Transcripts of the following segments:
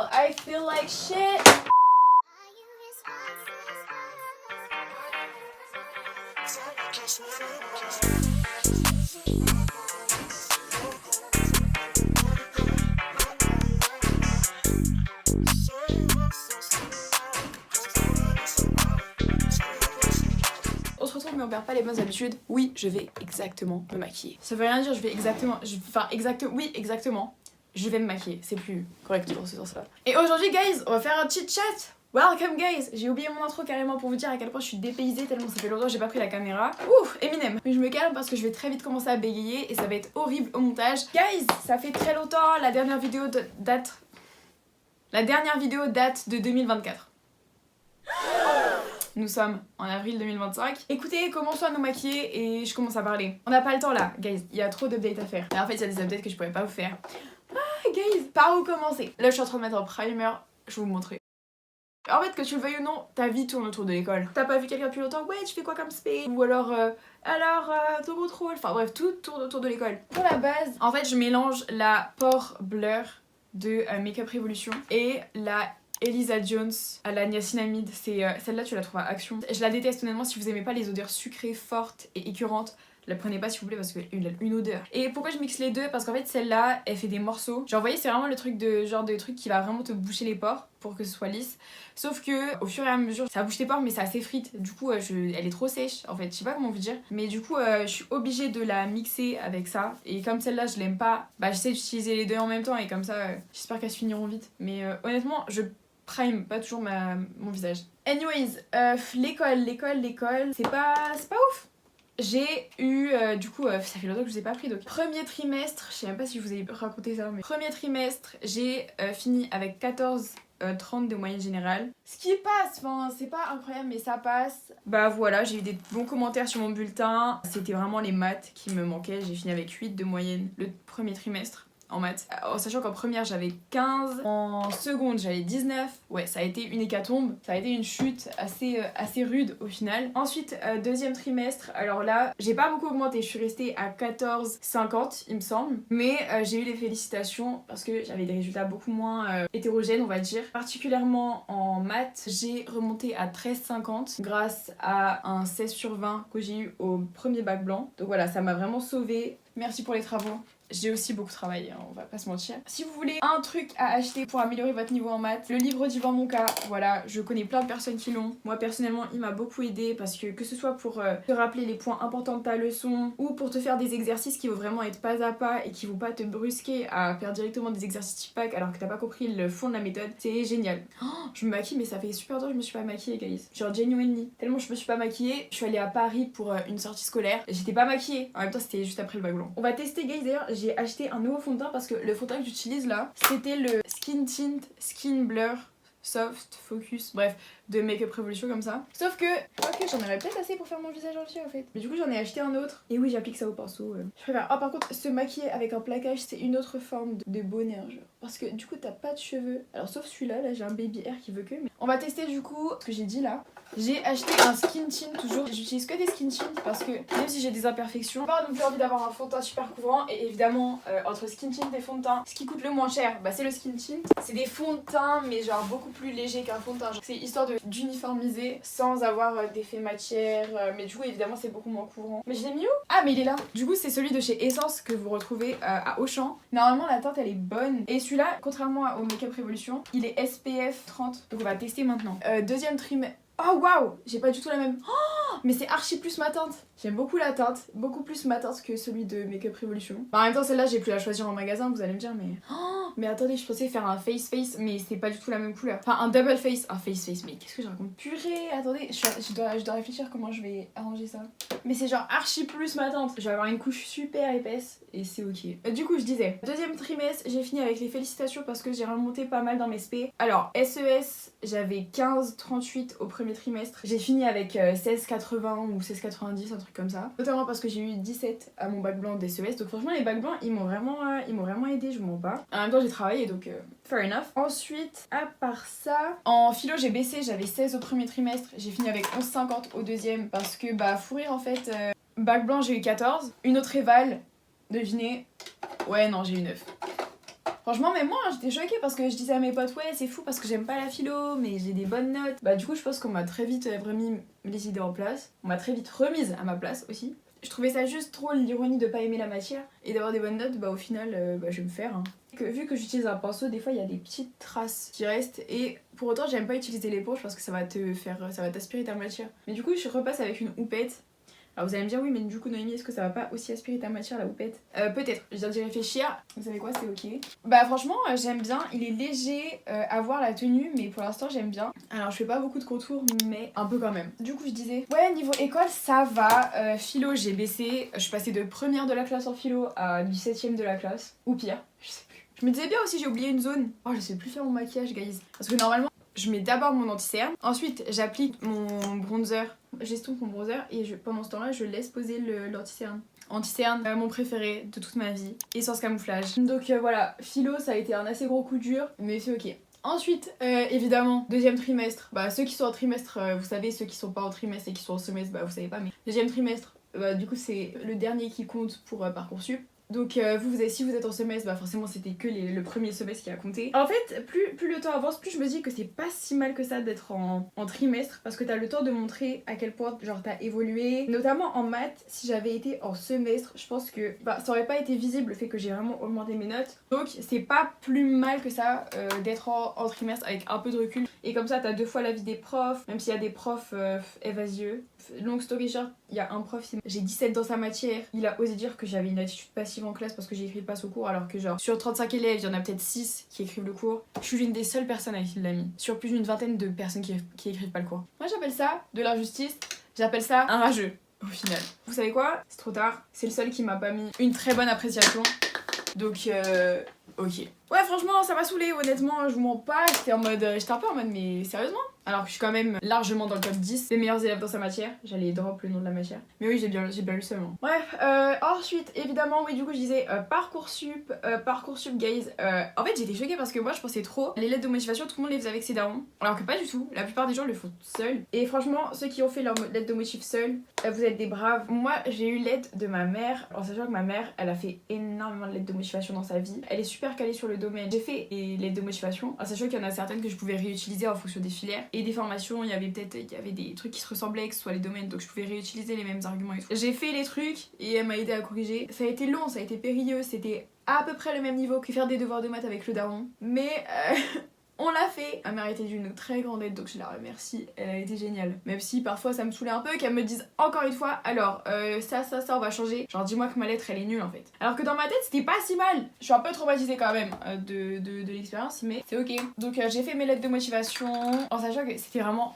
girl, I feel like shit. On se retrouve mais on perd pas les bonnes habitudes. Oui, je vais exactement me maquiller. Ça veut rien dire, je vais exactement... oui, exactement. Je vais me maquiller, c'est plus correct dans ce sens-là. Et aujourd'hui, guys, on va faire un chit chat. Welcome, guys. J'ai oublié mon intro carrément pour vous dire à quel point je suis dépaysée tellement ça fait longtemps que j'ai pas pris la caméra. Ouf, Eminem. Mais je me calme parce que je vais très vite commencer à bégayer et ça va être horrible au montage. Guys, ça fait très longtemps, la dernière vidéo date de 2024. Nous sommes en avril 2025. Écoutez, commençons à nous maquiller et je commence à parler. On n'a pas le temps là, guys, il y a trop d'updates à faire. Et en fait, il y a des updates que je pourrais pas vous faire. Ah, guys, par où commencer? Là, je suis en train de mettre un primer, je vais vous montrer. En fait, que tu le veuilles ou non, ta vie tourne autour de l'école. T'as pas vu quelqu'un depuis longtemps? Ouais, tu fais quoi comme spé? Ou alors, ton contrôle. Enfin bref, tout tourne autour de l'école. Pour la base, en fait, je mélange la Pore Blur de Makeup Revolution et la Elisa Jones à la niacinamide. C'est celle-là, tu la trouves à Action. Je la déteste honnêtement. Si vous aimez pas les odeurs sucrées, fortes et écœurantes, la prenez pas s'il vous plaît parce qu'elle a une odeur. Et pourquoi je mixe les deux? Parce qu'en fait celle-là elle fait des morceaux. Genre vous voyez c'est vraiment le truc de genre de truc qui va vraiment te boucher les pores pour que ce soit lisse. Sauf que au fur et à mesure ça bouche tes pores mais ça s'effrite. Du coup elle est trop sèche en fait. Je sais pas comment vous dire. Mais du coup je suis obligée de la mixer avec ça. Et comme celle-là je l'aime pas, bah j'essaie d'utiliser les deux en même temps et comme ça j'espère qu'elles se finiront vite. Mais honnêtement je prime pas toujours mon visage. Anyways, l'école, c'est pas ouf. J'ai eu, du coup, ça fait longtemps que je vous ai pas pris, donc premier trimestre, je sais même pas si je vous ai raconté ça, mais premier trimestre, j'ai fini avec 14,30 de moyenne générale. Ce qui passe, enfin, c'est pas incroyable, mais ça passe. Bah voilà, j'ai eu des bons commentaires sur mon bulletin. C'était vraiment les maths qui me manquaient, j'ai fini avec 8 de moyenne le premier trimestre. En maths, en sachant qu'en première j'avais 15, en seconde j'avais 19, ouais ça a été une hécatombe, ça a été une chute assez rude au final. Ensuite deuxième trimestre, alors là j'ai pas beaucoup augmenté, je suis restée à 14,50 il me semble, mais j'ai eu les félicitations parce que j'avais des résultats beaucoup moins hétérogènes on va dire. Particulièrement en maths, j'ai remonté à 13,50 grâce à un 16 sur 20 que j'ai eu au premier bac blanc, donc voilà ça m'a vraiment sauvée, merci pour les travaux. J'ai aussi beaucoup travaillé, hein, on va pas se mentir. Si vous voulez un truc à acheter pour améliorer votre niveau en maths, le livre d'Yvan Monca, voilà, je connais plein de personnes qui l'ont. Moi personnellement, il m'a beaucoup aidé parce que ce soit pour te rappeler les points importants de ta leçon ou pour te faire des exercices qui vont vraiment être pas à pas et qui vont pas te brusquer à faire directement des exercices typac alors que t'as pas compris le fond de la méthode, c'est génial. Oh, je me maquille mais ça fait super longtemps que je me suis pas maquillée, guys. Genre genuinely. Tellement je me suis pas maquillée, je suis allée à Paris pour une sortie scolaire, j'étais pas maquillée. En même temps, c'était juste après le bac blanc. On va tester, guys, d'ailleurs. J'ai acheté un nouveau fond de teint parce que le fond de teint que j'utilise là, c'était le Skin Tint Skin Blur Soft Focus, bref, de Makeup Revolution comme ça. Sauf que, ok, j'en aurais peut-être assez pour faire mon visage entier en fait. Mais du coup, j'en ai acheté un autre. Et oui, j'applique ça au pinceau. Je préfère. Ah, par contre, se maquiller avec un plaquage, c'est une autre forme de bonheur, genre. Parce que du coup, t'as pas de cheveux. Alors, sauf celui-là, là, j'ai un baby hair qui veut que. Mais... On va tester du coup ce que j'ai dit là. J'ai acheté un skin tint toujours. J'utilise que des skin tint parce que même si j'ai des imperfections, j'ai pas non plus envie d'avoir un fond de teint super couvrant. Et évidemment, entre skin tint et fond de teint, ce qui coûte le moins cher, bah c'est le skin tint. C'est des fonds de teint, mais genre beaucoup plus légers qu'un fond de teint. C'est histoire d'uniformiser sans avoir d'effet matière. Mais du coup, évidemment, c'est beaucoup moins couvrant. Mais je l'ai mis où? Ah, mais il est là. Du coup, c'est celui de chez Essence que vous retrouvez à Auchan. Normalement, la teinte elle est bonne. Et celui-là, contrairement au Makeup Revolution, il est SPF 30. Donc on va tester maintenant. Deuxième trimestre. Oh waouh, j'ai pas du tout la même. Oh, mais c'est archi plus ma teinte. J'aime beaucoup la teinte, beaucoup plus ma teinte que celui de Makeup Revolution. Bah, en même temps, celle-là, j'ai pu la choisir en magasin, vous allez me dire, mais. Oh, mais attendez, je pensais faire un face, mais c'est pas du tout la même couleur. Enfin, un double face, mais qu'est-ce que je raconte? Purée, attendez, je dois réfléchir comment je vais arranger ça. Mais c'est genre archi plus ma teinte. Je vais avoir une couche super épaisse et c'est ok. Du coup, je disais, deuxième trimestre, j'ai fini avec les félicitations parce que j'ai remonté pas mal dans mes spé. Alors, SES, j'avais 15,38 au premier trimestre. J'ai fini avec 16,80 ou 16,90, un truc comme ça. Notamment parce que j'ai eu 17 à mon bac blanc des SES. Donc franchement, les bacs blancs, ils m'ont vraiment aidé, je vous mens pas. En même temps, j'ai travaillé, donc fair enough. Ensuite, à part ça, en philo, j'ai baissé, j'avais 16 au premier trimestre. J'ai fini avec 11,50 au deuxième parce que, bah, fou rire en fait. Bac blanc, j'ai eu 14. Une autre éval, devinez. Ouais, non, j'ai eu 9. Franchement, même moi, hein, j'étais choquée parce que je disais à mes potes, ouais, c'est fou parce que j'aime pas la philo, mais j'ai des bonnes notes. Bah, du coup, je pense qu'on m'a très vite remis les idées en place. On m'a très vite remise à ma place aussi. Je trouvais ça juste trop l'ironie de pas aimer la matière et d'avoir des bonnes notes, bah au final, je vais me faire. Hein. Vu que j'utilise un pinceau, des fois il y a des petites traces qui restent et pour autant j'aime pas utiliser l'éponge parce que ça va t'aspirer ta matière. Mais du coup je repasse avec une houppette. Alors vous allez me dire oui mais du coup Noémie est-ce que ça va pas aussi aspirer ta matière la houppette? Peut-être, je viens d'y réfléchir. Vous savez quoi, c'est ok. Bah franchement j'aime bien, il est léger à voir la tenue mais pour l'instant j'aime bien. Alors je fais pas beaucoup de contours mais un peu quand même. Du coup je disais, ouais niveau école ça va, philo j'ai baissé, je suis passée de première de la classe en philo à du 7ème de la classe, ou pire, je sais plus. Je me disais bien aussi j'ai oublié une zone. Oh je sais plus faire mon maquillage guys. Parce que normalement je mets d'abord mon anti-cerne, ensuite j'applique mon bronzer, j'estompe mon bronzer et pendant ce temps-là je laisse poser l'anti-cerne. Anti-cerne, mon préféré de toute ma vie, essence camouflage. Donc voilà, philo ça a été un assez gros coup dur, mais c'est ok. Ensuite, évidemment, deuxième trimestre, bah ceux qui sont en trimestre, vous savez, ceux qui sont pas en trimestre et qui sont en semestre, bah vous savez pas, mais deuxième trimestre, du coup c'est le dernier qui compte pour Parcoursup. Donc si vous êtes en semestre, bah forcément c'était que le premier semestre qui a compté. En fait, plus le temps avance, plus je me dis que c'est pas si mal que ça d'être en trimestre parce que t'as le temps de montrer à quel point genre t'as évolué. Notamment en maths, si j'avais été en semestre, je pense que ça aurait pas été visible le fait que j'ai vraiment augmenté mes notes. Donc c'est pas plus mal que ça d'être en trimestre avec un peu de recul. Et comme ça t'as 2 fois l'avis des profs, même s'il y a des profs évasieux. Long story short, il y a un prof, j'ai 17 dans sa matière, il a osé dire que j'avais une attitude passive en classe parce que j'ai écrit le passe au cours alors que genre sur 35 élèves, il y en a peut-être 6 qui écrivent le cours. Je suis l'une des seules personnes à qui il l'a mis. Sur plus d'une vingtaine de personnes qui écrivent pas le cours. Moi j'appelle ça de l'injustice, j'appelle ça un rageux au final. Vous savez quoi? C'est trop tard, c'est le seul qui m'a pas mis une très bonne appréciation. Donc ok. Ouais franchement ça m'a saoulé honnêtement, je vous mens pas, j'étais un peu en mode mais sérieusement? Alors que je suis quand même largement dans le top 10 des meilleurs élèves dans sa matière. J'allais drop le nom de la matière. Mais oui j'ai bien lu seulement. Bref, ensuite évidemment oui du coup je disais Parcoursup, Parcoursup guys. En fait j'étais choquée parce que moi je pensais trop les lettres de motivation tout le monde les faisait avec ses darons. Alors que pas du tout, la plupart des gens le font seuls. Et franchement ceux qui ont fait leur lettre de motif seuls, vous êtes des braves. Moi j'ai eu l'aide de ma mère, en sachant que ma mère elle a fait énormément de lettres de motivation dans sa vie. Elle est super calée sur le domaine. J'ai fait des lettres de motivation, en sachant qu'il y en a certaines que je pouvais réutiliser en fonction des filières. Et des formations, il y avait des trucs qui se ressemblaient, que ce soit les domaines, donc je pouvais réutiliser les mêmes arguments et tout. J'ai fait les trucs et elle m'a aidé à corriger. Ça a été long, ça a été périlleux, c'était à peu près le même niveau que faire des devoirs de maths avec le daron. Mais on l'a fait. Elle m'a été d'une très grande aide, donc je la remercie. Elle a été géniale. Même si parfois ça me saoulait un peu qu'elle me dise encore une fois, alors ça on va changer. Genre dis-moi que ma lettre elle est nulle en fait. Alors que dans ma tête c'était pas si mal. Je suis un peu traumatisée quand même de l'expérience, mais c'est ok. Donc j'ai fait mes lettres de motivation en sachant que c'était vraiment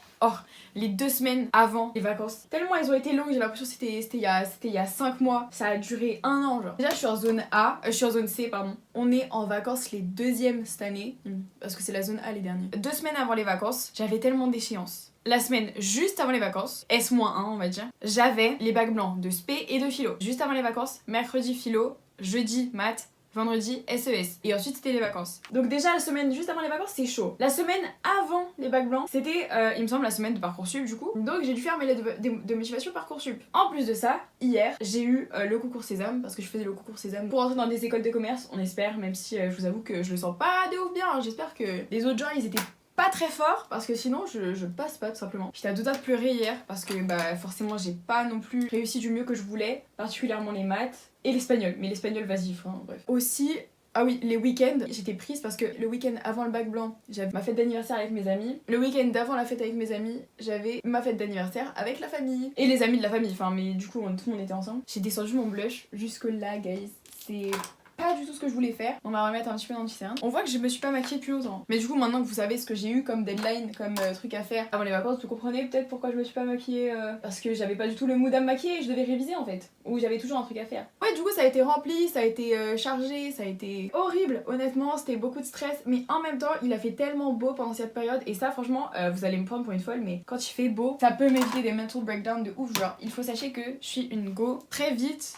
les 2 semaines avant les vacances. Tellement elles ont été longues, j'ai l'impression que c'était il y a 5 mois. Ça a duré 1 an genre. Déjà je suis en zone A, je suis en zone C pardon. On est en vacances les 2e cette année. Parce que c'est la zone A les derniers. 2 semaines avant les vacances, j'avais tellement d'échéances. La semaine juste avant les vacances, S-1 on va dire, j'avais les bacs blancs de spé et de philo. Juste avant les vacances, mercredi philo, jeudi maths, vendredi SES et ensuite c'était les vacances. Donc déjà la semaine juste avant les vacances c'est chaud. La semaine avant les bacs blancs c'était il me semble la semaine de Parcoursup du coup. Donc j'ai dû faire mes lettres de motivation Parcoursup. En plus de ça, hier j'ai eu le concours Sésame parce que je faisais le concours Sésame pour entrer dans des écoles de commerce, on espère, même si je vous avoue que je le sens pas de ouf bien. J'espère que les autres gens ils étaient pas très fort parce que sinon je passe pas tout simplement. J'étais à 2 doigts de pleurer hier parce que forcément j'ai pas non plus réussi du mieux que je voulais, particulièrement les maths et l'espagnol. Mais l'espagnol vas-y, enfin bref. Aussi, ah oui, les week-ends, j'étais prise parce que le week-end avant le bac blanc, j'avais ma fête d'anniversaire avec mes amis. Le week-end d'avant la fête avec mes amis, j'avais ma fête d'anniversaire avec la famille. Et les amis de la famille, enfin mais du coup tout le monde était ensemble. J'ai descendu mon blush jusque là guys, c'est pas du tout ce que je voulais faire. On va remettre un petit peu d'anti-cerne. On voit que je me suis pas maquillée depuis longtemps. Mais du coup maintenant que vous savez ce que j'ai eu comme deadline, comme truc à faire avant les vacances, vous comprenez peut-être pourquoi je me suis pas maquillée parce que j'avais pas du tout le mood à me maquiller et je devais réviser en fait. Ou j'avais toujours un truc à faire. Ouais du coup ça a été rempli, ça a été chargé, ça a été horrible. Honnêtement c'était beaucoup de stress. Mais en même temps il a fait tellement beau pendant cette période. Et ça franchement vous allez me prendre pour une folle, mais quand il fait beau ça peut m'éviter des mental breakdowns de ouf. Genre il faut sachez que je suis une go très vite.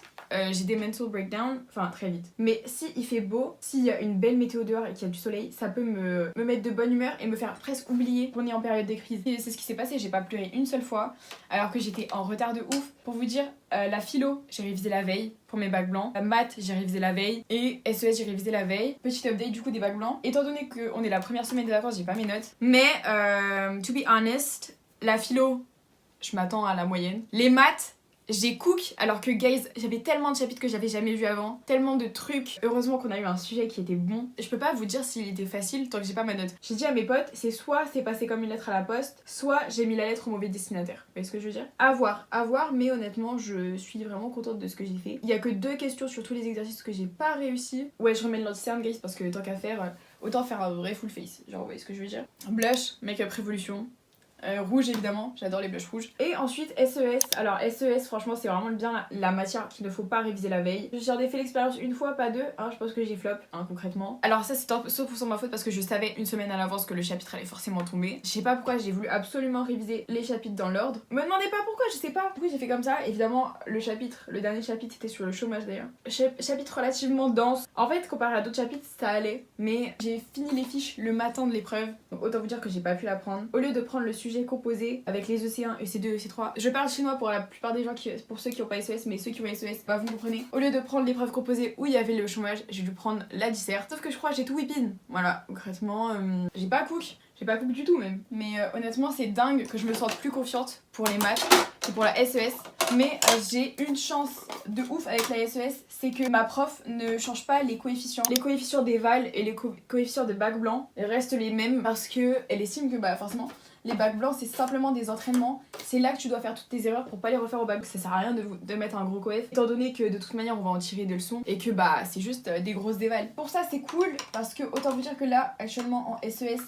j'ai des mental breakdowns, enfin très vite. Mais si il fait beau, s'il y a une belle météo dehors et qu'il y a du soleil, ça peut me mettre de bonne humeur et me faire presque oublier qu'on est en période de crise. Et c'est ce qui s'est passé, j'ai pas pleuré une seule fois alors que j'étais en retard de ouf. Pour vous dire, la philo, j'ai révisé la veille pour mes bacs blancs. La maths, j'ai révisé la veille. Et SES, j'ai révisé la veille. Petit update du coup des bacs blancs. Étant donné qu'on est la première semaine des vacances, j'ai pas mes notes. Mais, to be honest, la philo, je m'attends à la moyenne. Les maths, j'ai cook, alors que guys, j'avais tellement de chapitres que j'avais jamais vu avant, tellement de trucs. Heureusement qu'on a eu un sujet qui était bon. Je peux pas vous dire s'il était facile tant que j'ai pas ma note. J'ai dit à mes potes, c'est soit c'est passé comme une lettre à la poste, soit j'ai mis la lettre au mauvais destinataire. Vous voyez ce que je veux dire? À voir, mais honnêtement, je suis vraiment contente de ce que j'ai fait. Il y a que 2 questions sur tous les exercices que j'ai pas réussi. Ouais, je remets de l'anti-cerne, guys, parce que tant qu'à faire, autant faire un vrai full face. Genre, vous voyez ce que je veux dire? Blush, make-up révolution. Rouge évidemment, j'adore les blushs rouges. Et ensuite SES, alors SES franchement c'est vraiment bien la matière qu'il ne faut pas réviser la veille. J'en ai fait l'expérience une fois, pas deux, je pense que j'ai flop concrètement. Alors ça c'est 100% ma faute parce que je savais une semaine à l'avance que le chapitre allait forcément tomber. Je sais pas pourquoi j'ai voulu absolument réviser les chapitres dans l'ordre. Me demandez pas pourquoi, je sais pas. Du coup j'ai fait comme ça, évidemment le dernier chapitre c'était sur le chômage d'ailleurs. Chapitre relativement dense. En fait comparé à d'autres chapitres ça allait, mais j'ai fini les fiches le matin de l'épreuve. Donc autant vous dire que j'ai pas pu la prendre. Au lieu de prendre le sujet composé avec les EC1, EC2, EC3. Je parle chinois pour la plupart des gens pour ceux qui ont pas SES, mais ceux qui ont SES, bah vous comprenez. Au lieu de prendre l'épreuve composée où il y avait le chômage, j'ai dû prendre la dissert. Sauf que je crois que j'ai tout whippin. Voilà, concrètement, j'ai pas cook. J'ai pas cook du tout même. Mais honnêtement, c'est dingue que je me sente plus confiante pour les maths que pour la SES. Mais j'ai une chance de ouf avec la SES, c'est que ma prof ne change pas les coefficients. Les coefficients des vals et les coefficients des bacs blancs restent les mêmes parce qu'elle estime que bah forcément les bacs blancs c'est simplement des entraînements. C'est là que tu dois faire toutes tes erreurs pour pas les refaire au bac. Ça sert à rien de mettre un gros coef étant donné que de toute manière on va en tirer des leçons et que bah c'est juste des grosses dévals. Pour ça c'est cool parce que autant vous dire que là actuellement en SES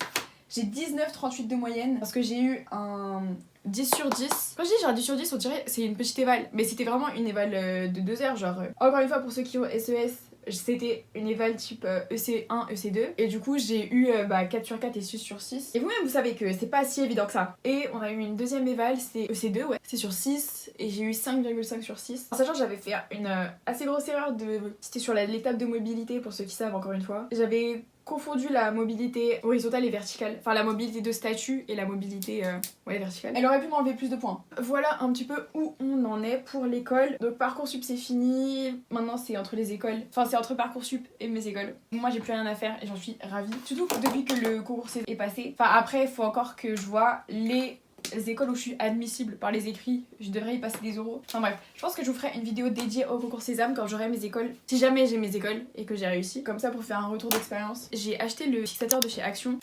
j'ai 19,38 de moyenne parce que j'ai eu un 10 sur 10. Quand je dis genre 10 sur 10, on dirait c'est une petite éval. Mais c'était vraiment une éval de 2 heures. Genre, encore une fois, pour ceux qui ont SES, c'était une éval type EC1, EC2. Et du coup, j'ai eu 4 sur 4 et 6 sur 6. Et vous-même, vous savez que c'est pas si évident que ça. Et on a eu une deuxième éval, c'est EC2, ouais. C'est sur 6. Et j'ai eu 5,5 sur 6. En sachant que j'avais fait une assez grosse erreur C'était sur l'étape de mobilité, pour ceux qui savent, encore une fois. J'avais confondu la mobilité horizontale et verticale. Enfin, la mobilité de statut et la mobilité verticale. Elle aurait pu m'enlever plus de points. Voilà un petit peu où on en est pour l'école. Donc Parcoursup c'est fini. Maintenant c'est entre les écoles. Enfin c'est entre Parcoursup et mes écoles. Moi j'ai plus rien à faire et j'en suis ravie. Surtout depuis que le concours est passé. Enfin après il faut encore que je vois les écoles où je suis admissible par les écrits, je devrais y passer des euros. Enfin bref, je pense que je vous ferai une vidéo dédiée au concours Sésame quand j'aurai mes écoles. Si jamais j'ai mes écoles et que j'ai réussi. Comme ça pour faire un retour d'expérience. J'ai acheté le fixateur de chez Action.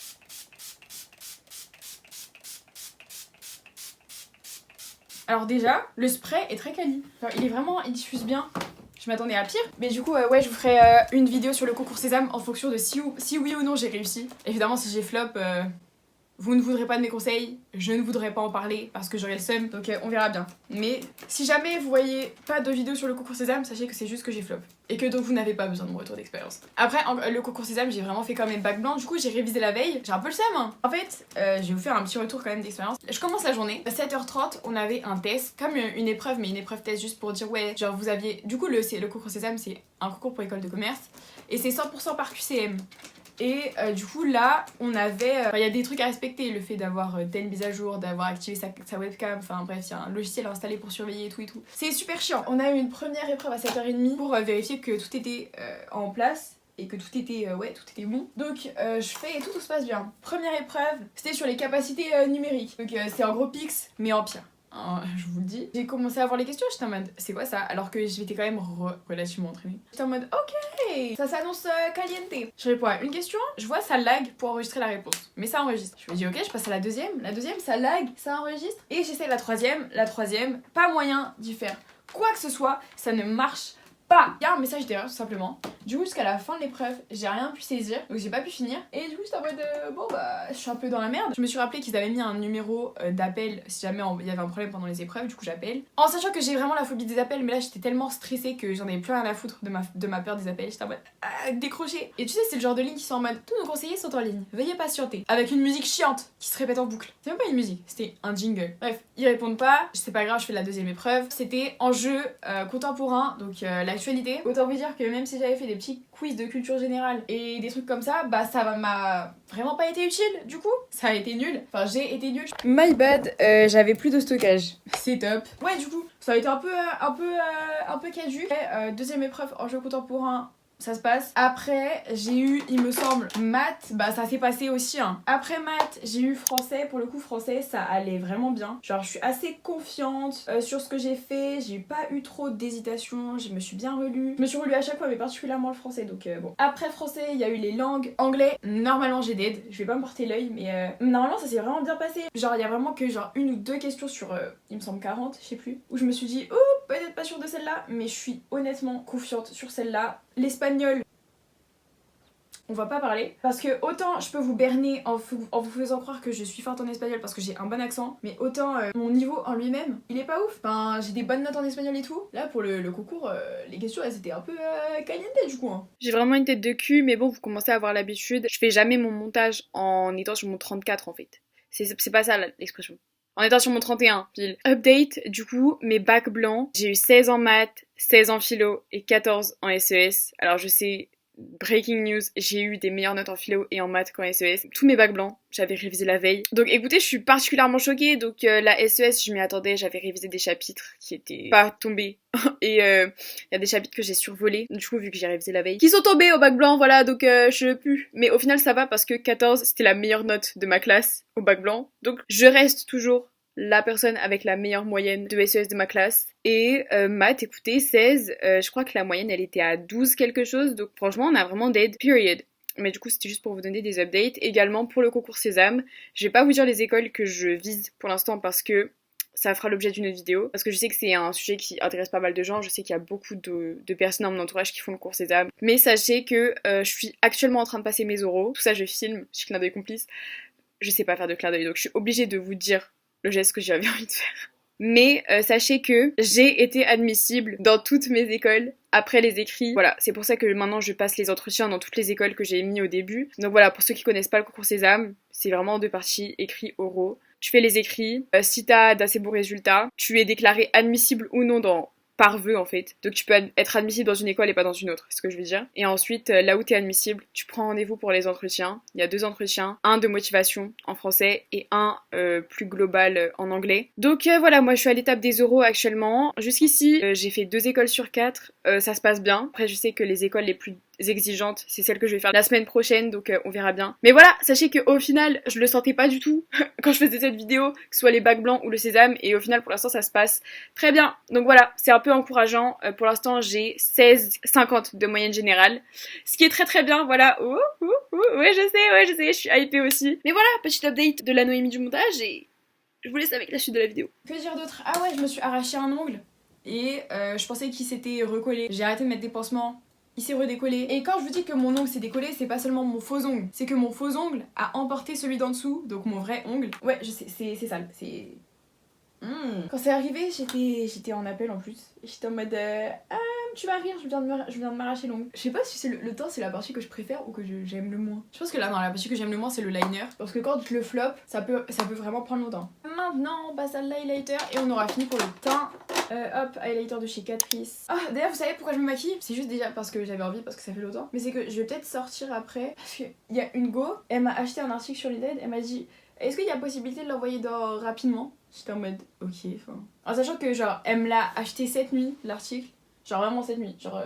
Alors déjà, le spray est très quali. Enfin, il diffuse bien. Je m'attendais à pire. Mais du coup, ouais, je vous ferai une vidéo sur le concours Sésame en fonction de si oui ou non j'ai réussi. Évidemment, si j'ai flop... Vous ne voudrez pas de mes conseils, je ne voudrais pas en parler parce que j'aurai le seum, donc on verra bien. Mais si jamais vous voyez pas de vidéo sur le concours Sésame, sachez que c'est juste que j'ai flop. Et que donc vous n'avez pas besoin de mon retour d'expérience. Après, le concours Sésame, j'ai vraiment fait comme mes bacs blancs, du coup j'ai révisé la veille, j'ai un peu le seum. Hein. En fait, je vais vous faire un petit retour quand même d'expérience. Je commence la journée, à 7h30, on avait un test, comme une épreuve, mais une épreuve test juste pour dire ouais, genre vous aviez... Du coup, le concours Sésame, c'est un concours pour école de commerce, et c'est 100% par QCM. Et du coup là on avait, il y a des trucs à respecter, le fait d'avoir telle mise à jour, d'avoir activé sa webcam, enfin bref il y a un logiciel installé pour surveiller et tout. C'est super chiant. On a eu une première épreuve à 7h30 pour vérifier que tout était en place et que tout était bon. Donc je fais et tout se passe bien. Première épreuve, c'était sur les capacités numériques. Donc c'est en gros Pix mais en pire. Je vous le dis. J'ai commencé à voir les questions, j'étais en mode c'est quoi ça? Alors que j'étais quand même relativement entraînée. J'étais en mode ok, ça s'annonce caliente. Je réponds à une question, je vois ça lag pour enregistrer la réponse. Mais ça enregistre. Je me dis ok, je passe à la deuxième ça lag, ça enregistre. Et j'essaie la troisième, pas moyen d'y faire quoi que ce soit, ça ne marche Bah, il y a un message d'erreur tout simplement. Du coup, jusqu'à la fin de l'épreuve, j'ai rien pu saisir, donc j'ai pas pu finir. Et du coup, j'étais en mode bon bah, je suis un peu dans la merde. Je me suis rappelé qu'ils avaient mis un numéro d'appel si jamais il y avait un problème pendant les épreuves, du coup j'appelle. En sachant que j'ai vraiment la phobie des appels, mais là j'étais tellement stressée que j'en avais plus rien à foutre de ma peur des appels. J'étais en mode décrocher. Et tu sais, c'est le genre de ligne qui sont en mode tous nos conseillers sont en ligne, veuillez patienter. Avec une musique chiante qui se répète en boucle. C'est même pas une musique, c'était un jingle. Bref, ils répondent pas, c'est pas grave, je fais la deuxième épreuve. C'était enjeu contemporain, donc l'actualité. Autant vous dire que même si j'avais fait des petits quiz de culture générale et des trucs comme ça, bah ça m'a vraiment pas été utile du coup. Ça a été nul. Enfin, j'ai été nulle. My bad, j'avais plus de stockage. C'est top. Ouais, du coup, ça a été un peu caduc. Deuxième épreuve enjeu contemporain. Ça se passe. Après, j'ai eu, il me semble, maths. Bah, ça s'est passé aussi, hein. Après maths, j'ai eu français. Pour le coup, français, ça allait vraiment bien. Genre, je suis assez confiante sur ce que j'ai fait. J'ai pas eu trop d'hésitation. Je me suis bien relue. Je me suis relue à chaque fois, mais particulièrement le français. Donc, bon. Après français, il y a eu les langues. Anglais, normalement, j'ai dead. Je vais pas me porter l'œil, mais normalement, ça s'est vraiment bien passé. Genre, il y a vraiment que genre une ou deux questions sur, il me semble, 40, je sais plus. Où je me suis dit, oh, peut-être pas sûre de celle-là, mais je suis honnêtement confiante sur celle-là. L'espagnol, on va pas parler. Parce que autant je peux vous berner en vous faisant croire que je suis forte en espagnol parce que j'ai un bon accent, mais autant mon niveau en lui-même, il est pas ouf. Enfin, j'ai des bonnes notes en espagnol et tout. Là, pour le concours, les questions, elles étaient un peu caliente du coup. Hein. J'ai vraiment une tête de cul, mais bon, vous commencez à avoir l'habitude. Je fais jamais mon montage en étant sur mon 34 en fait. C'est pas ça l'expression. En étant sur mon 31, pile. Update, du coup, mes bacs blancs. J'ai eu 16 en maths, 16 en philo et 14 en SES. Alors je sais, breaking news, j'ai eu des meilleures notes en philo et en maths qu'en SES. Tous mes bacs blancs, j'avais révisé la veille. Donc écoutez, je suis particulièrement choquée. Donc la SES, je m'y attendais, j'avais révisé des chapitres qui étaient pas tombés. Et il y a des chapitres que j'ai survolés, du coup, vu que j'ai révisé la veille, qui sont tombés au bac blanc, voilà, donc je pue. Mais au final, ça va parce que 14, c'était la meilleure note de ma classe au bac blanc. Donc je reste toujours la personne avec la meilleure moyenne de SES de ma classe. Et maths, écoutez, 16, je crois que la moyenne, elle était à 12 quelque chose, donc franchement, on a vraiment dead, period. Mais du coup, c'était juste pour vous donner des updates. Également, pour le concours Sésame, je vais pas vous dire les écoles que je vise pour l'instant parce que ça fera l'objet d'une autre vidéo, parce que je sais que c'est un sujet qui intéresse pas mal de gens, je sais qu'il y a beaucoup de personnes dans mon entourage qui font le cours Sésame, mais sachez que je suis actuellement en train de passer mes oraux, tout ça je filme, je suis clin d'œil complice, je sais pas faire de clin d'œil, donc je suis obligée de vous dire le geste que j'avais envie de faire. Mais sachez que j'ai été admissible dans toutes mes écoles après les écrits. Voilà, c'est pour ça que maintenant je passe les entretiens dans toutes les écoles que j'ai mis au début. Donc voilà, pour ceux qui connaissêtre pas le concours Sésame, c'est vraiment en deux parties, écrits, oraux. Tu fais les écrits, si t'as d'assez beaux résultats, tu es déclaré admissible ou non par vœu en fait. Donc tu peux être admissible dans une école et pas dans une autre, c'est ce que je veux dire. Et ensuite, là où t'es admissible, tu prends rendez-vous pour les entretiens. Il y a 2 entretiens, un de motivation en français et un plus global en anglais. Donc voilà, moi je suis à l'étape des oraux actuellement. Jusqu'ici, j'ai fait 2 écoles sur 4, ça se passe bien. Après je sais que les écoles les plus exigeantes, c'est celle que je vais faire la semaine prochaine, donc on verra bien. Mais voilà, sachez qu'au final, je le sentais pas du tout quand je faisais cette vidéo, que ce soit les bacs blancs ou le sésame, et au final pour l'instant ça se passe très bien. Donc voilà, c'est un peu encourageant. Pour l'instant j'ai 16,50 de moyenne générale, ce qui est très très bien, voilà. Ouais je sais, je suis hypée aussi. Mais voilà, petite update de la Noémie du montage, et je vous laisse avec la suite de la vidéo. Que dire d'autre? Ah ouais, je me suis arraché un ongle, et je pensais qu'il s'était recollé. J'ai arrêté de mettre des pansements. Il s'est redécollé. Et quand je vous dis que mon ongle s'est décollé, c'est pas seulement mon faux ongle, c'est que mon faux ongle a emporté celui d'en dessous, donc mon vrai ongle. Ouais, je sais, c'est sale, c'est... Quand c'est arrivé, j'étais en appel en plus. J'étais en mode tu vas rire, je viens de m'arracher l'ongle. Je sais pas si c'est le teint, c'est la partie que je préfère ou que j'aime le moins. Je pense que là, non, la partie que j'aime le moins, c'est le liner. Parce que quand je le flop, ça peut vraiment prendre longtemps. Maintenant, on passe à l'highlighter et on aura fini pour le teint. Hop, highlighter de chez Catrice. Ah, d'ailleurs, vous savez pourquoi je me maquille? C'est juste déjà parce que j'avais envie, parce que ça fait longtemps. Mais c'est que je vais peut-être sortir après. Parce qu'il y a une go, elle m'a acheté un article sur Linted, elle m'a dit est-ce qu'il y a possibilité de l'envoyer rapidement? J'étais en mode ok, enfin. En sachant que, genre, elle me l'a acheté cette nuit, l'article. Genre vraiment cette nuit, genre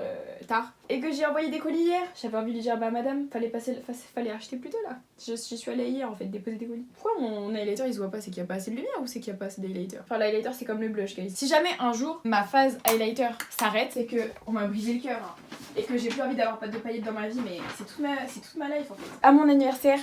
tard. Et que j'ai envoyé des colis hier. J'avais envie de lui dire bah madame, fallait acheter plus tôt là. J'y suis allée hier en fait déposer des colis. Pourquoi mon highlighter il se voit pas? C'est qu'il y a pas assez de lumière ou c'est qu'il y a pas assez d'highlighter? Enfin l'highlighter c'est comme le blush guys. Si jamais un jour ma phase highlighter s'arrête, c'est que on m'a brisé le cœur hein. Et que j'ai plus envie d'avoir pas de paillettes dans ma vie, mais c'est toute ma life en fait. À mon anniversaire,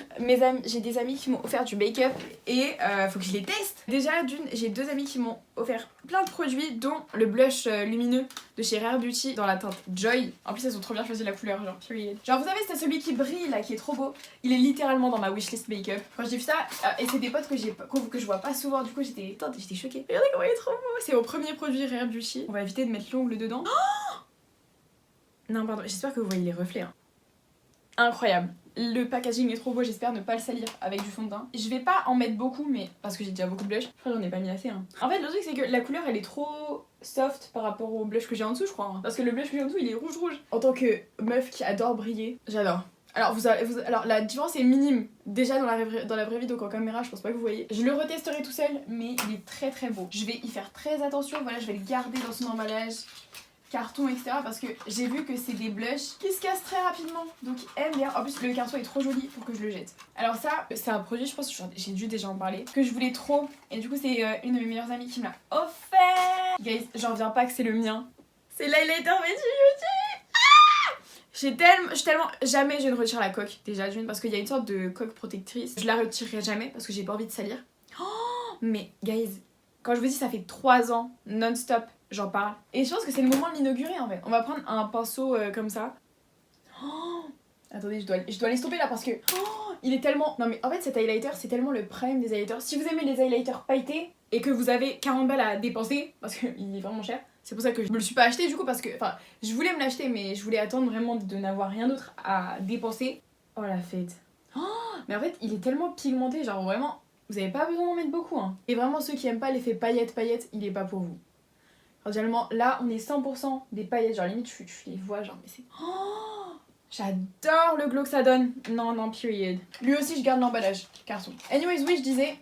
j'ai des amis qui m'ont offert du make-up et faut que je les teste. Déjà j'ai 2 amis qui m'ont offert plein de produits, dont le blush lumineux de chez Rare Beauty dans la teinte Joy. En plus, elles ont trop bien choisi la couleur, genre period. Genre, vous savez, c'est celui qui brille là, qui est trop beau. Il est littéralement dans ma wishlist make-up. Quand j'ai vu ça, et c'est des potes que je vois pas souvent, du coup j'étais choquée. Regardez comment il est trop beau. C'est mon premier produit Rare Beauty. On va éviter de mettre l'ongle dedans. Oh non, pardon, j'espère que vous voyez les reflets. Hein. Incroyable. Le packaging est trop beau, j'espère ne pas le salir avec du fond de teint. Je vais pas en mettre beaucoup, mais parce que j'ai déjà beaucoup de blush. Je crois que j'en ai pas mis assez. Hein. En fait, le truc c'est que la couleur elle est trop soft par rapport au blush que j'ai en dessous, je crois. Hein. Parce que le blush que j'ai en dessous il est rouge. En tant que meuf qui adore briller, j'adore. Alors, alors la différence est minime. Déjà dans la vraie vie, donc en caméra, je pense pas que vous voyez. Je le retesterai tout seul, mais il est très très beau. Je vais y faire très attention. Voilà, je vais le garder dans son emballage. Carton, etc. Parce que j'ai vu que c'est des blushs qui se cassent très rapidement. Donc aime bien. En plus le carton est trop joli pour que je le jette. Alors ça, c'est un produit, je pense que j'ai dû déjà en parler, que je voulais trop. Et du coup c'est une de mes meilleures amies qui me l'a offert. Guys, j'en reviens pas que c'est le mien. C'est l'highlighter J'ai tellement... Jamais je ne retire la coque. Déjà d'une parce qu'il y a une sorte de coque protectrice. Je la retirerai jamais parce que j'ai pas envie de salir. Oh, mais guys, quand je vous dis ça fait 3 ans non-stop j'en parle. Et je pense que c'est le moment de l'inaugurer en fait. On va prendre un pinceau comme ça. Oh, attendez, je dois l'estomper là parce que il est tellement... Non mais en fait cet highlighter c'est tellement le prime des highlighters. Si vous aimez les highlighters pailletés et que vous avez 40 balles à dépenser, parce qu'il est vraiment cher, c'est pour ça que je me le suis pas acheté du coup parce que... Enfin, je voulais me l'acheter mais je voulais attendre vraiment de n'avoir rien d'autre à dépenser. Oh la fête. Oh, mais en fait il est tellement pigmenté, genre vraiment... Vous avez pas besoin d'en mettre beaucoup hein. Et vraiment ceux qui aiment pas l'effet paillettes, il est pas pour vous. Cordialement, là on est 100% des paillettes, genre limite tu les vois genre mais c'est... Oh, j'adore le glow que ça donne. Non, period. Lui aussi je garde l'emballage, carton. Anyways, oui je disais,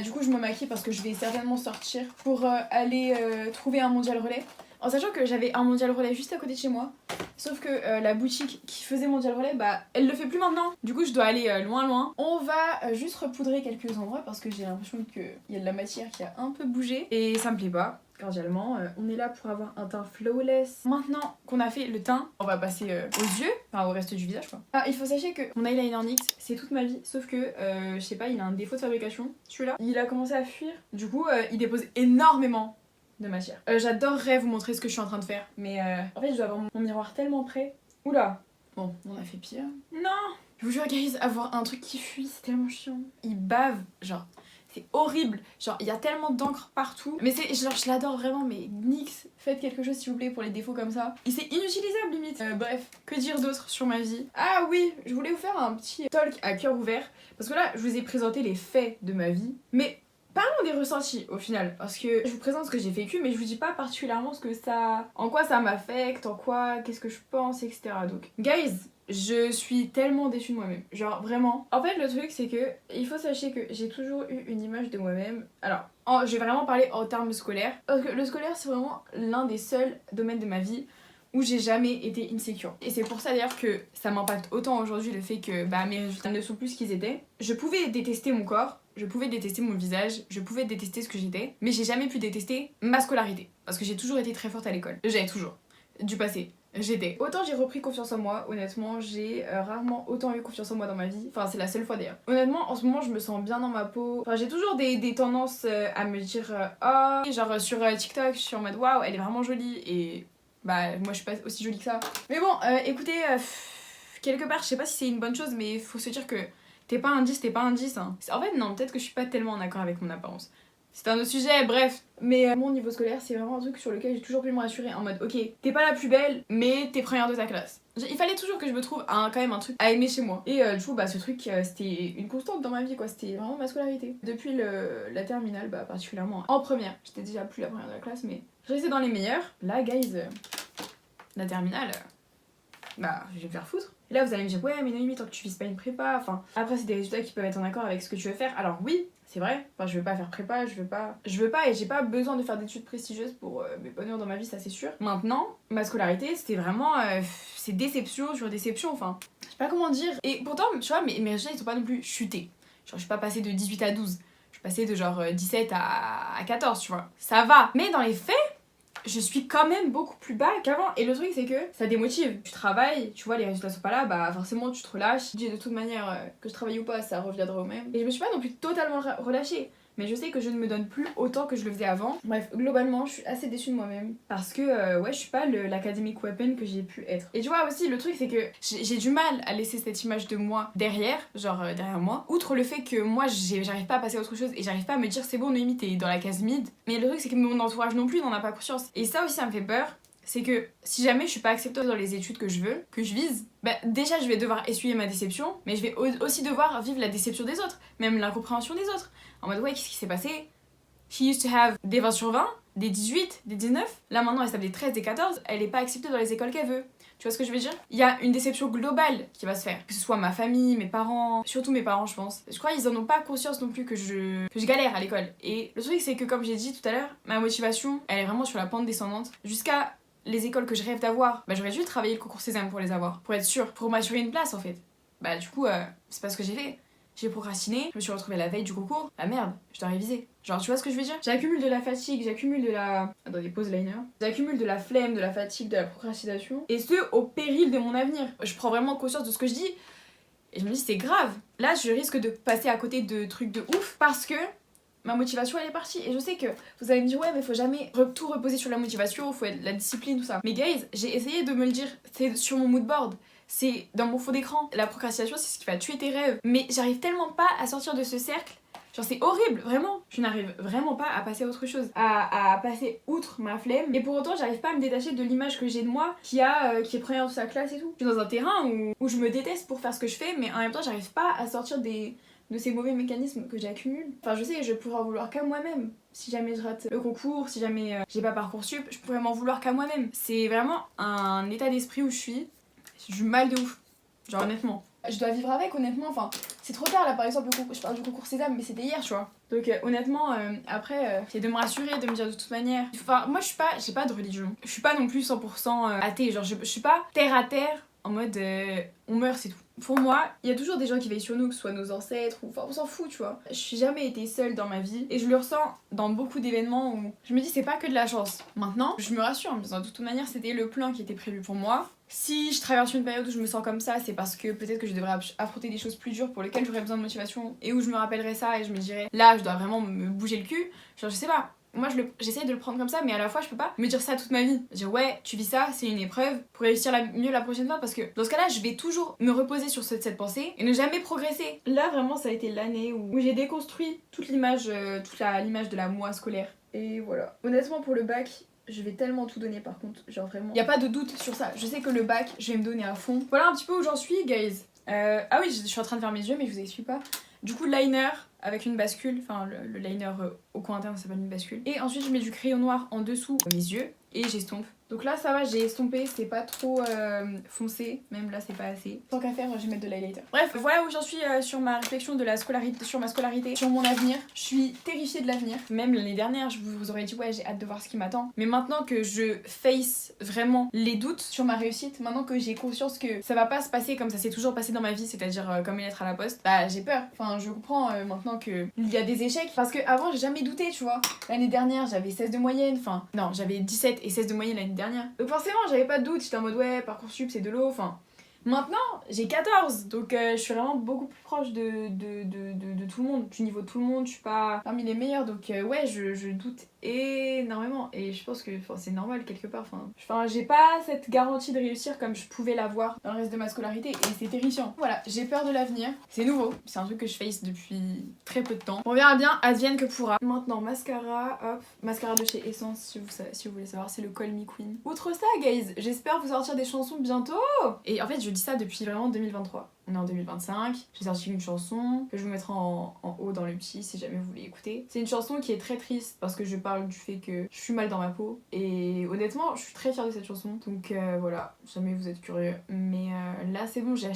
du coup je me maquille parce que je vais certainement sortir pour aller trouver un mondial relais. En sachant que j'avais un mondial relais juste à côté de chez moi. Sauf que la boutique qui faisait mondial relais, elle le fait plus maintenant. Du coup je dois aller loin. On va juste repoudrer quelques endroits parce que j'ai l'impression qu'il y a de la matière qui a un peu bougé. Et ça me plaît pas. Cordialement, on est là pour avoir un teint flawless. Maintenant qu'on a fait le teint, on va passer aux yeux, enfin au reste du visage quoi. Ah, il faut sachez que mon eyeliner NYX, c'est toute ma vie, sauf que, je sais pas, il a un défaut de fabrication, celui-là. Il a commencé à fuir, du coup, il dépose énormément de matière. J'adorerais vous montrer ce que je suis en train de faire, mais en fait, je dois avoir mon miroir tellement près. Oula. Bon, on a fait pire. Non. Je vous jure, guys, avoir un truc qui fuit, c'est tellement chiant. Il bave, genre... C'est horrible, genre il y a tellement d'encre partout. Mais c'est genre je l'adore vraiment, mais NYX, faites quelque chose s'il vous plaît pour les défauts comme ça. Et c'est inutilisable limite. Bref, que dire d'autre sur ma vie? Ah oui, je voulais vous faire un petit talk à cœur ouvert. Parce que là, je vous ai présenté les faits de ma vie. Mais parlons des ressentis au final. Parce que je vous présente ce que j'ai vécu, mais je vous dis pas particulièrement ce que ça... En quoi ça m'affecte, en quoi, qu'est-ce que je pense, etc. Donc, guys, je suis tellement déçue de moi-même, genre vraiment. En fait le truc c'est que il faut sachez que j'ai toujours eu une image de moi-même. Alors je vais vraiment parler en termes scolaires. Parce que le scolaire c'est vraiment l'un des seuls domaines de ma vie où j'ai jamais été insecure. Et c'est pour ça d'ailleurs que ça m'impacte autant aujourd'hui le fait que mes résultats ne sont plus ce qu'ils étaient. Je pouvais détester mon corps, je pouvais détester mon visage, je pouvais détester ce que j'étais, mais j'ai jamais pu détester ma scolarité. Parce que j'ai toujours été très forte à l'école. J'avais toujours. Du passé. J'étais. Autant j'ai repris confiance en moi, honnêtement, j'ai rarement autant eu confiance en moi dans ma vie. Enfin, c'est la seule fois d'ailleurs. Honnêtement, en ce moment, je me sens bien dans ma peau. Enfin, j'ai toujours des tendances à me dire oh, genre sur TikTok, je suis en mode waouh, elle est vraiment jolie et moi je suis pas aussi jolie que ça. Mais bon, écoutez, quelque part, je sais pas si c'est une bonne chose, mais faut se dire que t'es pas un 10, t'es pas un 10. Hein. En fait, non, peut-être que je suis pas tellement en accord avec mon apparence. C'est un autre sujet, bref. Mais mon niveau scolaire, c'est vraiment un truc sur lequel j'ai toujours pu me rassurer en mode ok, t'es pas la plus belle, mais t'es première de ta classe. Il fallait toujours que je me trouve quand même un truc à aimer chez moi. Et du coup, ce truc, c'était une constante dans ma vie, quoi. C'était vraiment ma scolarité. Depuis la terminale, particulièrement en première. J'étais déjà plus la première de la classe, mais je restais dans les meilleurs. Là, guys, la terminale, je vais me faire foutre. Et là, vous allez me dire, ouais, mais Noémie, tant que tu vises pas une prépa, enfin, après, c'est des résultats qui peuvent être en accord avec ce que tu veux faire. Alors, oui, c'est vrai, enfin, je veux pas faire prépa, je veux pas et j'ai pas besoin de faire d'études prestigieuses pour m'épanouir dans ma vie, ça c'est sûr. Maintenant, ma scolarité, c'était vraiment, c'est déception sur déception, enfin, je sais pas comment dire. Et pourtant, tu vois, mes résultats, ils sont pas non plus chutés. Genre, je suis pas passée de 18 à 12, je suis passée de genre 17 à 14, tu vois. Ça va, mais dans les faits, je suis quand même beaucoup plus bas qu'avant. Et le truc c'est que ça démotive. Tu travailles, tu vois les résultats sont pas là, forcément tu te relâches. Tu dis de toute manière que je travaille ou pas, ça reviendra au même. Et je me suis pas non plus totalement relâchée. mais je sais que je ne me donne plus autant que je le faisais avant. Bref, globalement, je suis assez déçue de moi-même parce que ouais, je suis pas l'academic weapon que j'ai pu être. Et tu vois aussi, le truc c'est que j'ai du mal à laisser cette image de moi derrière, genre derrière moi. Outre le fait que moi, j'arrive pas à passer à autre chose et j'arrive pas à me dire c'est bon, Noémie, t'es dans la case mid. Mais le truc c'est que mon entourage non plus n'en a pas conscience. Et ça aussi, ça me fait peur. C'est que si jamais je suis pas acceptée dans les études que je veux, que je vise, bah déjà je vais devoir essuyer ma déception, mais je vais aussi devoir vivre la déception des autres, même l'incompréhension des autres. En mode ouais, qu'est-ce qui s'est passé? She used to have des 20 sur 20, des 18, des 19. Là maintenant elle se tape des 13, des 14, elle est pas acceptée dans les écoles qu'elle veut. Tu vois ce que je veux dire? Il y a une déception globale qui va se faire. Que ce soit ma famille, mes parents, surtout mes parents je pense. Je crois qu'ils en ont pas conscience non plus que je galère à l'école. Et le truc c'est que comme j'ai dit tout à l'heure, ma motivation elle est vraiment sur la pente descendante. Jusqu'à les écoles que je rêve d'avoir, bah j'aurais dû travailler le concours Sésame pour les avoir, pour être sûre, pour m'assurer une place en fait. Bah du coup, c'est pas ce que j'ai fait. J'ai procrastiné, je me suis retrouvée la veille du concours. Ah merde, je dois réviser. Genre, tu vois ce que je veux dire? J'accumule de la fatigue, j'accumule de la... Attendez, pause liner. J'accumule de la flemme, de la fatigue, de la procrastination. Et ce, au péril de mon avenir. Je prends vraiment conscience de ce que je dis. Et je me dis, c'est grave. Là, je risque de passer à côté de trucs de ouf parce que ma motivation elle est partie. Et je sais que vous allez me dire ouais mais faut jamais tout reposer sur la motivation, faut être la discipline, tout ça. Mais guys, j'ai essayé de me le dire, c'est sur mon mood board, c'est dans mon fond d'écran. La procrastination c'est ce qui va tuer tes rêves. Mais j'arrive tellement pas à sortir de ce cercle. Genre c'est horrible, vraiment. Je n'arrive vraiment pas à passer à autre chose, à passer outre ma flemme. Et pour autant j'arrive pas à me détacher de l'image que j'ai de moi qui est première de sa classe et tout. Je suis dans un terrain où je me déteste pour faire ce que je fais, mais en même temps j'arrive pas à sortir de ces mauvais mécanismes que j'accumule. Enfin je sais, je pourrais en vouloir qu'à moi-même. Si jamais je rate le concours, si jamais j'ai pas Parcoursup, je pourrais m'en vouloir qu'à moi-même. C'est vraiment un état d'esprit où je suis. J'ai du mal de ouf. Genre honnêtement. Je dois vivre avec honnêtement, enfin c'est trop tard là par exemple je parle du concours Sésame mais c'était hier tu vois. Donc honnêtement après c'est de me rassurer, de me dire de toute manière. Enfin moi j'ai pas de religion. Je suis pas non plus 100% athée, genre je suis pas terre à terre en mode on meurt c'est tout. Pour moi, il y a toujours des gens qui veillent sur nous, que ce soit nos ancêtres, ou enfin on s'en fout, tu vois. Je suis jamais été seule dans ma vie et je le ressens dans beaucoup d'événements où je me dis c'est pas que de la chance. Maintenant, je me rassure en me disant de toute manière c'était le plan qui était prévu pour moi. Si je traverse une période où je me sens comme ça, c'est parce que peut-être que je devrais affronter des choses plus dures pour lesquelles j'aurais besoin de motivation et où je me rappellerai ça et je me dirais là je dois vraiment me bouger le cul. Genre je sais pas. Moi j'essaye de le prendre comme ça mais à la fois je peux pas me dire ça toute ma vie. Dire ouais tu vis ça, c'est une épreuve pour réussir mieux la prochaine fois parce que dans ce cas là je vais toujours me reposer sur cette pensée et ne jamais progresser. Là vraiment ça a été l'année où j'ai déconstruit toute l'image de la moi scolaire. Et voilà. Honnêtement pour le bac je vais tellement tout donner par contre, genre vraiment. Y a pas de doute sur ça, je sais que le bac je vais me donner à fond. Voilà un petit peu où j'en suis guys. Ah oui je suis en train de faire mes yeux mais je vous explique pas. Du coup liner avec une bascule, enfin le liner au coin interne ça s'appelle une bascule. Et ensuite je mets du crayon noir en dessous de mes yeux et j'estompe. Donc là ça va, j'ai estompé, c'est pas trop foncé, même là c'est pas assez. Tant qu'à faire, je vais mettre de l'highlighter. Bref, voilà où j'en suis sur ma réflexion de la scolarité, sur ma scolarité, sur mon avenir. Je suis terrifiée de l'avenir. Même l'année dernière, je vous aurais dit ouais j'ai hâte de voir ce qui m'attend. Mais maintenant que je face vraiment les doutes sur ma réussite, maintenant que j'ai conscience que ça va pas se passer comme ça s'est toujours passé dans ma vie, c'est-à-dire comme une lettre à la poste, bah j'ai peur. Enfin je comprends maintenant que il y a des échecs. Parce que avant j'ai jamais douté tu vois. L'année dernière j'avais 16 de moyenne, enfin non j'avais 17 et 16 de moyenne l'année dernière. Donc forcément j'avais pas de doute, j'étais en mode ouais Parcoursup c'est de l'eau, enfin maintenant j'ai 14 donc je suis vraiment beaucoup plus proche de tout le monde, du niveau de tout le monde, je suis pas parmi les meilleurs donc ouais je doute énormément et je pense que c'est normal quelque part, enfin j'ai pas cette garantie de réussir comme je pouvais l'avoir dans le reste de ma scolarité et c'est terrifiant. Voilà, j'ai peur de l'avenir, c'est nouveau, c'est un truc que je face depuis très peu de temps. On verra bien, advienne que pourra. Maintenant mascara, hop, mascara de chez Essence si vous voulez savoir, c'est le Call Me Queen. Outre ça guys, j'espère vous sortir des chansons bientôt et en fait je dis ça depuis vraiment 2023. On est en 2025, j'ai sorti une chanson que je vous mettrai en haut dans le petit si jamais vous voulez écouter. C'est une chanson qui est très triste parce que je parle du fait que je suis mal dans ma peau et honnêtement je suis très fière de cette chanson donc voilà, jamais vous êtes curieux. Mais là c'est bon, j'ai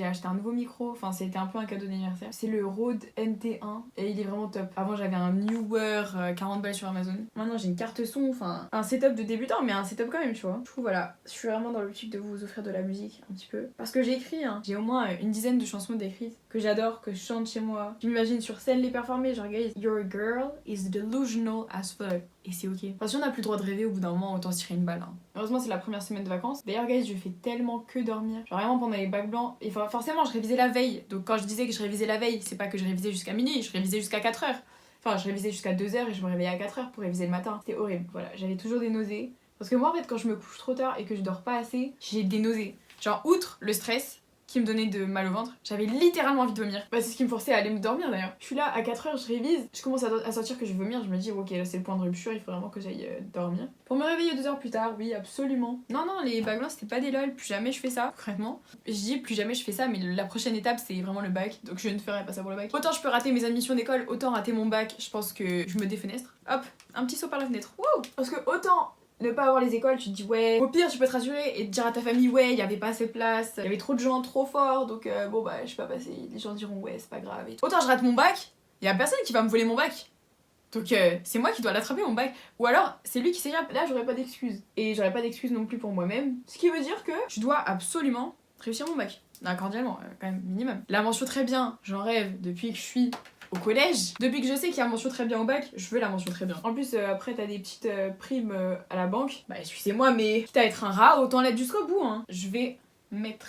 acheté un nouveau micro, enfin c'était un peu un cadeau d'anniversaire. C'est le Rode NT1 et il est vraiment top. Avant j'avais un Newer 40 balles sur Amazon. Maintenant j'ai une carte son, enfin un setup de débutant mais un setup quand même tu vois. Du coup voilà, je suis vraiment dans l'optique de vous offrir de la musique un petit peu. Parce que j'ai écrit, hein, j'ai au moins une dizaine de chansons d'écrites que j'adore, que je chante chez moi. Je m'imagine sur scène les performer, genre guys, your girl is delusional as fuck. Et c'est ok. Enfin si on n'a plus le droit de rêver au bout d'un moment, autant se tirer une balle. Hein. Heureusement c'est la première semaine de vacances. D'ailleurs guys, je fais tellement que dormir. Genre vraiment pendant les bacs blancs. Et forcément je révisais la veille. Donc quand je disais que je révisais la veille, c'est pas que je révisais jusqu'à minuit, je révisais jusqu'à 4 heures. Enfin, je révisais jusqu'à 2h et je me réveillais à 4h pour réviser le matin. C'était horrible. Voilà, j'avais toujours des nausées. Parce que moi, en fait, quand je me couche trop tard et que je dors pas assez, j'ai des nausées. Genre, outre le stress qui me donnait de mal au ventre, j'avais littéralement envie de vomir. Bah, c'est ce qui me forçait à aller me dormir d'ailleurs. Je suis là à 4h, je révise, je commence à sentir que je vais vomir, je me dis ok, là c'est le point de rupture, il faut vraiment que j'aille dormir. Pour me réveiller 2 heures plus tard, oui, absolument. Non, les bacs blancs c'était pas des lol, plus jamais je fais ça, concrètement. Je dis plus jamais je fais ça, mais la prochaine étape c'est vraiment le bac, donc je ne ferai pas ça pour le bac. Autant je peux rater mes admissions d'école, autant rater mon bac, je pense que je me défenestre. Hop, un petit saut par la fenêtre. Wouh! Parce que autant ne pas avoir les écoles, tu te dis ouais, au pire tu peux te rassurer et te dire à ta famille ouais, il y avait pas assez de place, il y avait trop de gens trop forts, donc bon bah je suis pas passée, les gens diront ouais c'est pas grave et tout. Autant je rate mon bac, il y a personne qui va me voler mon bac. Donc c'est moi qui dois l'attraper mon bac. Ou alors c'est lui qui s'échappe, là j'aurais pas d'excuses. Et j'aurais pas d'excuses non plus pour moi-même. Ce qui veut dire que je dois absolument réussir mon bac. Non, cordialement, quand même, minimum. La mention très bien, j'en rêve depuis que je suis au collège. Depuis que je sais qu'il y a mention très bien au bac, je veux la mention très bien. En plus, après, t'as des petites primes à la banque. Bah, excusez-moi, mais quitte à être un rat, autant l'être jusqu'au bout, hein. Je vais mettre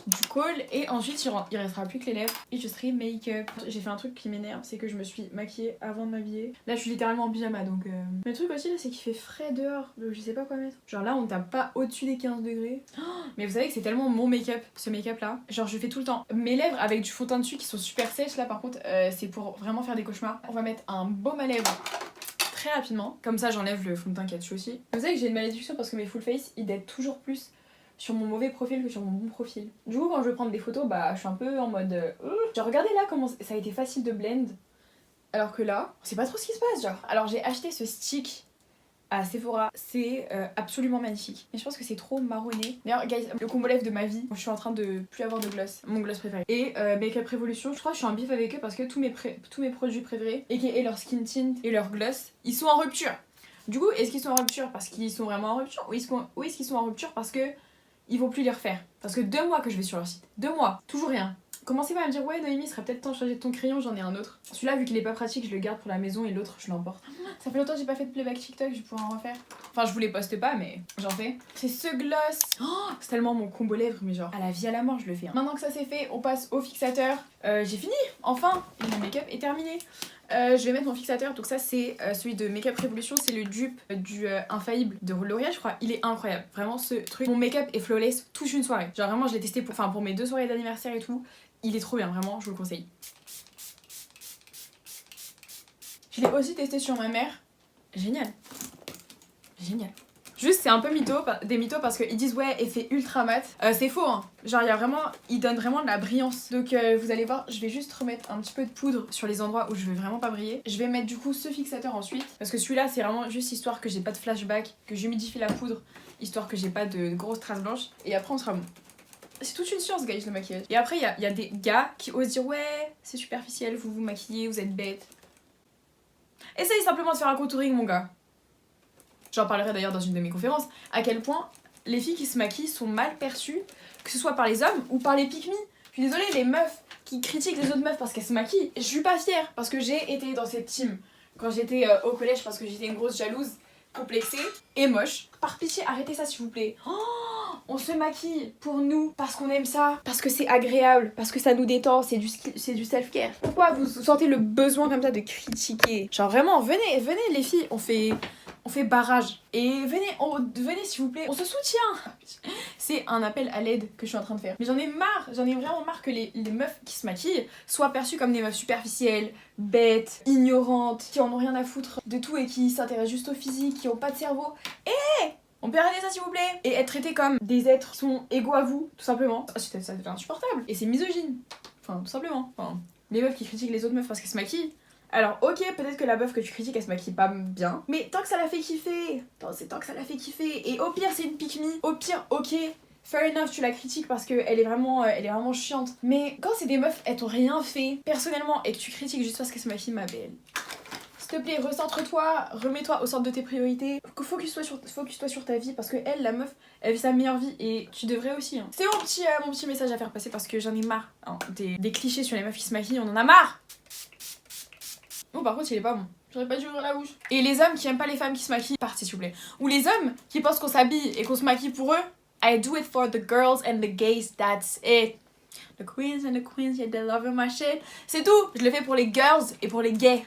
du col et ensuite il restera plus que les lèvres et je serai make-up. J'ai fait un truc qui m'énerve, c'est que je me suis maquillée avant de m'habiller. Là je suis littéralement en pyjama donc le truc aussi là c'est qu'il fait frais dehors donc je sais pas quoi mettre. Genre là on tape pas au-dessus des 15 degrés. Oh, mais vous savez que c'est tellement mon make-up, ce make-up là. Genre je fais tout le temps mes lèvres avec du fond de teint dessus qui sont super sèches là par contre c'est pour vraiment faire des cauchemars. On va mettre un baume à lèvres très rapidement, comme ça j'enlève le fond de teint qu'il y a dessus aussi. Vous savez que j'ai une malédiction parce que mes full face ils datent toujours plus sur mon mauvais profil que sur mon bon profil. Du coup quand je veux prendre des photos bah je suis un peu en mode genre regardez là comment ça a été facile de blend alors que là on sait pas trop ce qui se passe genre. Alors j'ai acheté ce stick à Sephora, c'est absolument magnifique. Mais je pense que c'est trop marronné. D'ailleurs, guys, le combo lèvres de ma vie, je suis en train de plus avoir de gloss, mon gloss préféré. Et Makeup Revolution, je crois que je suis en bif avec eux parce que tous mes produits préférés, et leur skin tint et leur gloss, ils sont en rupture. Du coup, est-ce qu'ils sont en rupture parce qu'ils sont vraiment en rupture ou est-ce qu'ils sont en rupture parce que ils vont plus les refaire? Parce que 2 mois que je vais sur leur site, 2 mois, toujours rien. Commencez pas à me dire ouais Noémie, il serait peut-être temps de changer de ton crayon, j'en ai un autre. Celui-là vu qu'il est pas pratique, je le garde pour la maison et l'autre je l'emporte. Ça fait longtemps que j'ai pas fait de playback TikTok, je vais pouvoir en refaire. Enfin je vous les poste pas mais j'en fais. C'est ce gloss. Oh, c'est tellement mon combo lèvres mais genre à la vie à la mort je le fais. Hein. Maintenant que ça c'est fait, on passe au fixateur. J'ai fini, enfin, le make-up est terminé. Je vais mettre mon fixateur, donc ça c'est celui de Makeup Revolution, c'est le dupe du Infaillible de L'Oréal je crois, il est incroyable, vraiment ce truc, mon make-up est flawless toute une soirée, genre vraiment je l'ai testé pour mes 2 soirées d'anniversaire et tout, il est trop bien, vraiment je vous le conseille. Je l'ai aussi testé sur ma mère, génial, génial. Juste c'est un peu des mythos parce qu'ils disent ouais effet ultra mat, c'est faux hein, genre il donne vraiment de la brillance. Donc vous allez voir, je vais juste remettre un petit peu de poudre sur les endroits où je veux vraiment pas briller. Je vais mettre du coup ce fixateur ensuite, parce que celui-là c'est vraiment juste histoire que j'ai pas de flashback, que j'humidifie la poudre, histoire que j'ai pas de grosses traces blanches, et après on sera bon. C'est toute une science guys le maquillage. Et après il y a des gars qui osent dire ouais c'est superficiel, vous vous maquillez, vous êtes bête. Essaye simplement de faire un contouring mon gars. J'en parlerai d'ailleurs dans une de mes conférences, à quel point les filles qui se maquillent sont mal perçues, que ce soit par les hommes ou par les pick-me. Je suis désolée, les meufs qui critiquent les autres meufs parce qu'elles se maquillent, je suis pas fière parce que j'ai été dans cette team quand j'étais au collège parce que j'étais une grosse jalouse, complexée et moche. Par pitié, arrêtez ça s'il vous plaît. Oh, on se maquille pour nous parce qu'on aime ça, parce que c'est agréable, parce que ça nous détend, c'est du self-care. Pourquoi vous sentez le besoin comme ça de critiquer? Genre vraiment, venez les filles, on fait barrage. Et venez s'il vous plaît, on se soutient. C'est un appel à l'aide que je suis en train de faire. Mais j'en ai vraiment marre que les meufs qui se maquillent soient perçues comme des meufs superficielles, bêtes, ignorantes, qui en ont rien à foutre de tout et qui s'intéressent juste au physique, qui ont pas de cerveau. On peut arrêter ça s'il vous plaît. Et être traités comme des êtres qui sont égaux à vous, tout simplement. Ça devient insupportable. Et c'est misogyne. Enfin, tout simplement. Enfin, les meufs qui critiquent les autres meufs parce qu'elles se maquillent. Alors ok, peut-être que la meuf que tu critiques elle se maquille pas bien, mais tant que ça la fait kiffer, tant que ça la fait kiffer, et au pire c'est une pick-me, au pire ok, fair enough tu la critiques parce qu'elle est vraiment chiante, mais quand c'est des meufs elles t'ont rien fait personnellement et que tu critiques juste parce qu'elles se maquillent ma belle, s'il te plaît recentre-toi, remets-toi au centre de tes priorités, focus-toi sur ta vie parce que elle, la meuf, elle vit sa meilleure vie et tu devrais aussi. Hein. C'est mon petit message à faire passer parce que j'en ai marre hein, des clichés sur les meufs qui se maquillent, on en a marre. Oh par contre il est pas bon. J'aurais pas dû ouvrir la bouche. Et les hommes qui aiment pas les femmes qui se maquillent, partez s'il vous plaît. Ou les hommes qui pensent qu'on s'habille et qu'on se maquille pour eux. I do it for the girls and the gays, that's it. The queens and the queens, yeah they love my shit. C'est tout. Je le fais pour les girls et pour les gays.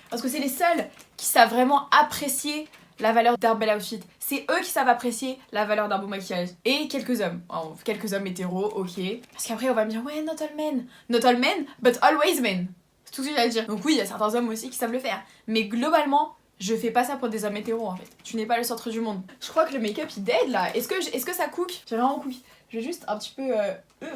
Parce que c'est les seuls qui savent vraiment apprécier la valeur d'un bel outfit. C'est eux qui savent apprécier la valeur d'un beau maquillage. Et quelques hommes. Alors, quelques hommes hétéros, ok. Parce qu'après on va me dire ouais, not all men. Not all men, but always men. C'est tout ce que j'ai à dire. Donc oui, il y a certains hommes aussi qui savent le faire. Mais globalement, je fais pas ça pour des hommes hétéros en fait. Tu n'es pas le centre du monde. Je crois que le make-up il dead là. Est-ce que ça cook? J'ai vraiment cook. Je vais juste un petit peu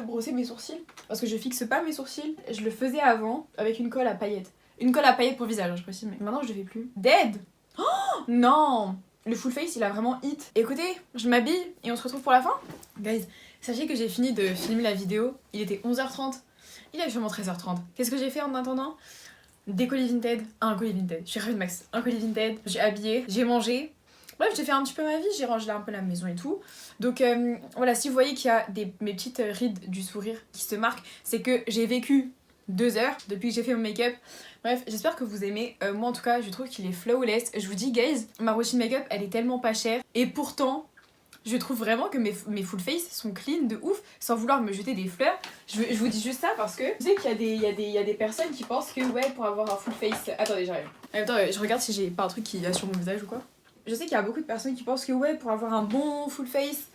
brosser mes sourcils. Parce que je fixe pas mes sourcils. Je le faisais avant avec une colle à paillettes. Une colle à paillettes pour le visage, je précise, mais maintenant je le fais plus. Dead! Oh non! Le full face il a vraiment hit. Écoutez, je m'habille et on se retrouve pour la fin. Guys, sachez que j'ai fini de filmer la vidéo. Il était 11h30. Il est sûrement 13h30. Qu'est-ce que j'ai fait en attendant? Des colis Vinted. Un colis Vinted. Je suis ravie de max. Un colis Vinted. J'ai habillé, j'ai mangé. Bref, j'ai fait un petit peu ma vie, j'ai rangé un peu la maison et tout. Donc voilà, si vous voyez qu'il y a mes petites rides du sourire qui se marquent, c'est que j'ai vécu 2 heures depuis que j'ai fait mon make-up. Bref, j'espère que vous aimez. Moi en tout cas, je trouve qu'il est flawless. Je vous dis, guys, ma routine make-up, elle est tellement pas chère. Et pourtant, je trouve vraiment que mes full face sont clean de ouf, sans vouloir me jeter des fleurs. Je vous dis juste ça parce que je sais qu'il y a des personnes qui pensent que ouais, pour avoir un full face... Attendez, j'arrive. En même temps, je regarde si j'ai pas un truc qui y a sur mon visage ou quoi. Je sais qu'il y a beaucoup de personnes qui pensent que ouais, pour avoir un bon full face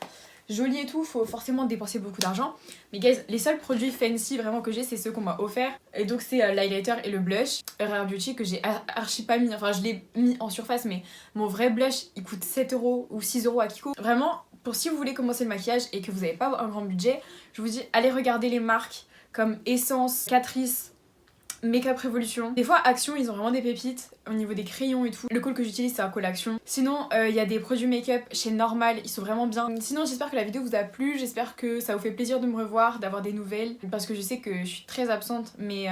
joli et tout, faut forcément dépenser beaucoup d'argent. Mais guys, les seuls produits fancy vraiment que j'ai, c'est ceux qu'on m'a offert. Et donc c'est l'highlighter et le blush Rare Beauty que j'ai archi pas mis. Enfin, je l'ai mis en surface, mais mon vrai blush, il coûte 7€ ou 6€ à Kiko. Vraiment, pour si vous voulez commencer le maquillage et que vous n'avez pas un grand budget, je vous dis, allez regarder les marques comme Essence, Catrice, Makeup Revolution. Des fois, Action, ils ont vraiment des pépites au niveau des crayons et tout. Le col que j'utilise, c'est un col Action. Sinon, il y a des produits make-up chez Normal, ils sont vraiment bien. Sinon, j'espère que la vidéo vous a plu. J'espère que ça vous fait plaisir de me revoir, d'avoir des nouvelles. Parce que je sais que je suis très absente. Mais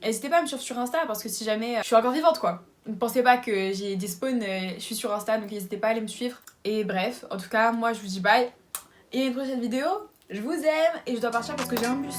n'hésitez pas à me suivre sur Insta parce que si jamais je suis encore vivante, quoi. Ne pensez pas que j'ai des spawns, je suis sur Insta, donc n'hésitez pas à aller me suivre. Et bref, en tout cas, moi je vous dis bye. Et à une prochaine vidéo. Je vous aime et je dois partir parce que j'ai un bus.